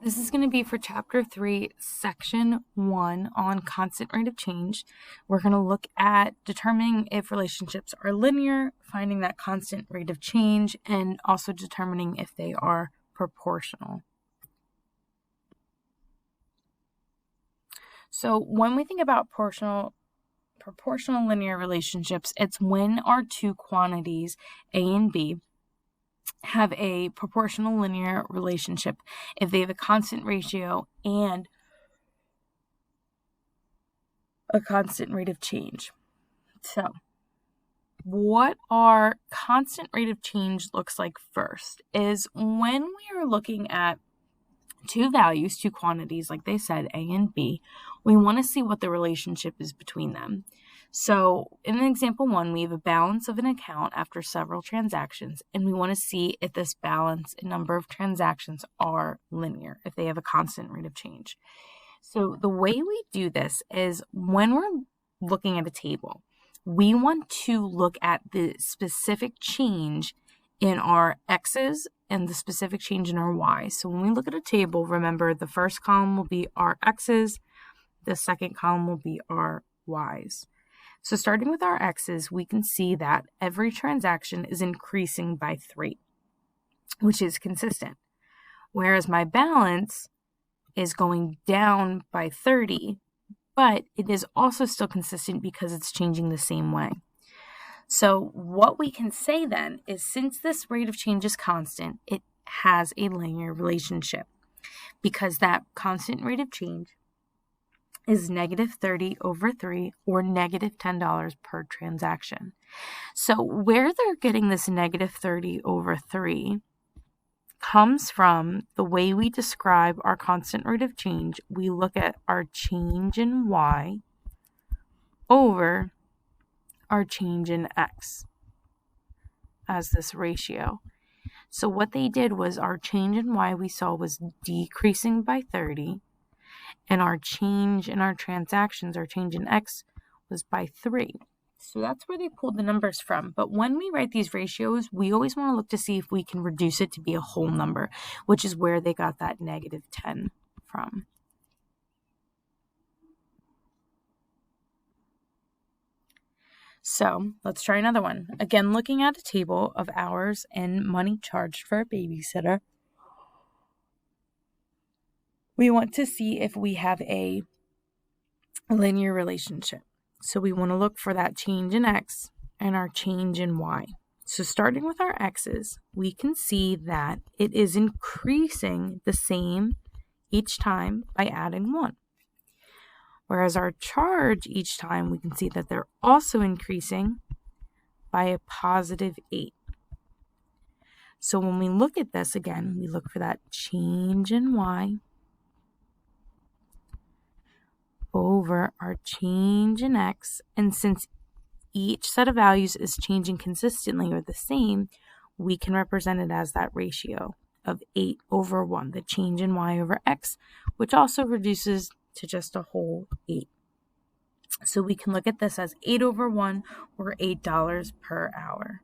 This is going to be for Chapter 3, Section 1 on constant rate of change. We're going to look at determining if relationships are linear, finding that constant rate of change, and also determining if they are proportional. So when we think about proportional linear relationships, it's when our two quantities, A and B, have a proportional linear relationship if they have a constant ratio and a constant rate of change. So, what our constant rate of change looks like first is when we are looking at two values, two quantities, like they said, A and B, we want to see what the relationship is between them. So in example 1, we have a balance of an account after several transactions, and we want to see if this balance and number of transactions are linear, if they have a constant rate of change. So the way we do this is when we're looking at a table, we want to look at the specific change in our x's and the specific change in our y's. So when we look at a table, remember the first column will be our x's, the second column will be our y's. So starting with our x's, we can see that every transaction is increasing by 3, which is consistent. Whereas my balance is going down by 30, but it is also still consistent because it's changing the same way. So what we can say then is since this rate of change is constant, it has a linear relationship because that constant rate of change is negative 30 over 3 or negative $10 per transaction. So where they're getting this negative 30 over 3 comes from the way we describe our constant rate of change. We look at our change in y over our change in x as this ratio. So what they did was our change in y we saw was decreasing by 30, and our change in our transactions, our change in x, was by 3. So that's where they pulled the numbers from. But when we write these ratios, we always want to look to see if we can reduce it to be a whole number, which is where they got that negative 10 from. So let's try another one. Again, looking at a table of hours and money charged for a babysitter, we want to see if we have a linear relationship. So we want to look for that change in x and our change in y. So starting with our x's, we can see that it is increasing the same each time by adding 1. Whereas our charge each time, we can see that they're also increasing by a positive 8. So when we look at this again, we look for that change in y over our change in x, and since each set of values is changing consistently or the same, we can represent it as that ratio of 8 over 1, the change in y over x, which also reduces to just a whole 8. So we can look at this as 8 over 1 or $8 per hour.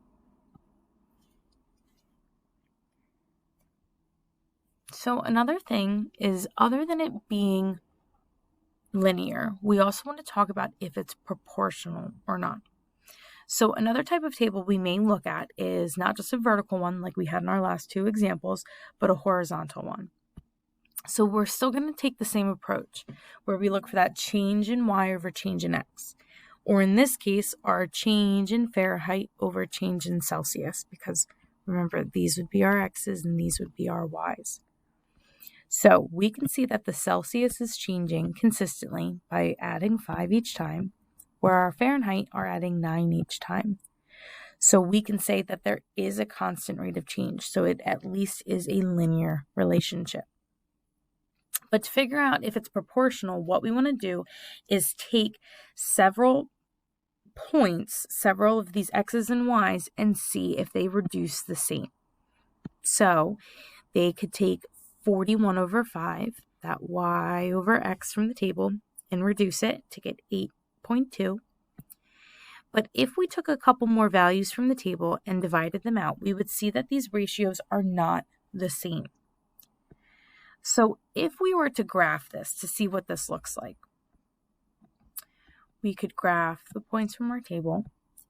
So another thing is, other than it being linear, we also want to talk about if it's proportional or not. So another type of table we may look at is not just a vertical one like we had in our last 2 examples, but a horizontal one. So we're still going to take the same approach where we look for that change in y over change in x, or in this case, our change in Fahrenheit over change in Celsius, because remember, these would be our x's and these would be our y's. So we can see that the Celsius is changing consistently by adding 5 each time, where our Fahrenheit are adding 9 each time. So we can say that there is a constant rate of change, so it at least is a linear relationship. But to figure out if it's proportional, what we want to do is take several points, several of these x's and y's, and see if they reduce the same. So they could take 41 over 5, that y over x from the table, and reduce it to get 8.2. But if we took a couple more values from the table and divided them out, we would see that these ratios are not the same. So if we were to graph this to see what this looks like, we could graph the points from our table,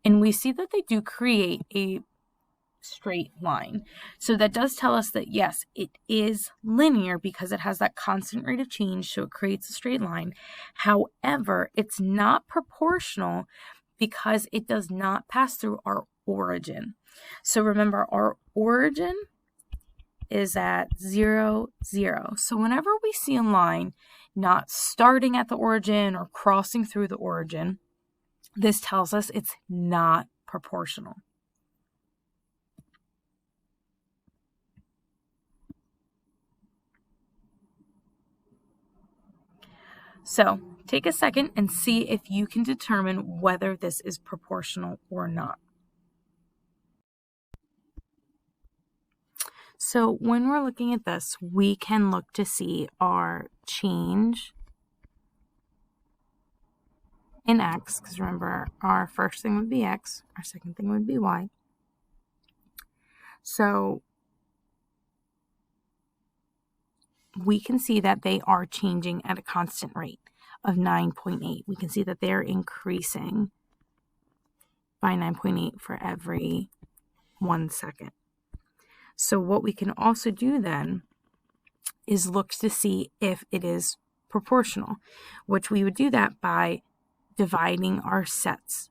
and we see that they do create a straight line. So that does tell us that yes, it is linear because it has that constant rate of change, so it creates a straight line. However, it's not proportional because it does not pass through our origin. So remember, our origin is at 0, 0. So whenever we see a line not starting at the origin or crossing through the origin, this tells us it's not proportional. So take a second and see if you can determine whether this is proportional or not. So when we're looking at this, we can look to see our change in x, because remember, our first thing would be x, our second thing would be y. So we can see that they are changing at a constant rate of 9.8. We can see that they're increasing by 9.8 for every 1 second. So what we can also do then is look to see if it is proportional, which we would do that by dividing our sets.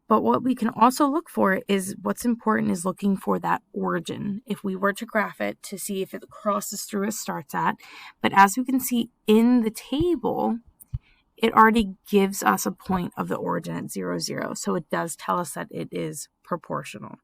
But what we can also look for is what's important is looking for that origin. If we were to graph it to see if it crosses through it starts at, but as we can see in the table, it already gives us a point of the origin at 0, 0. So it does tell us that it is proportional.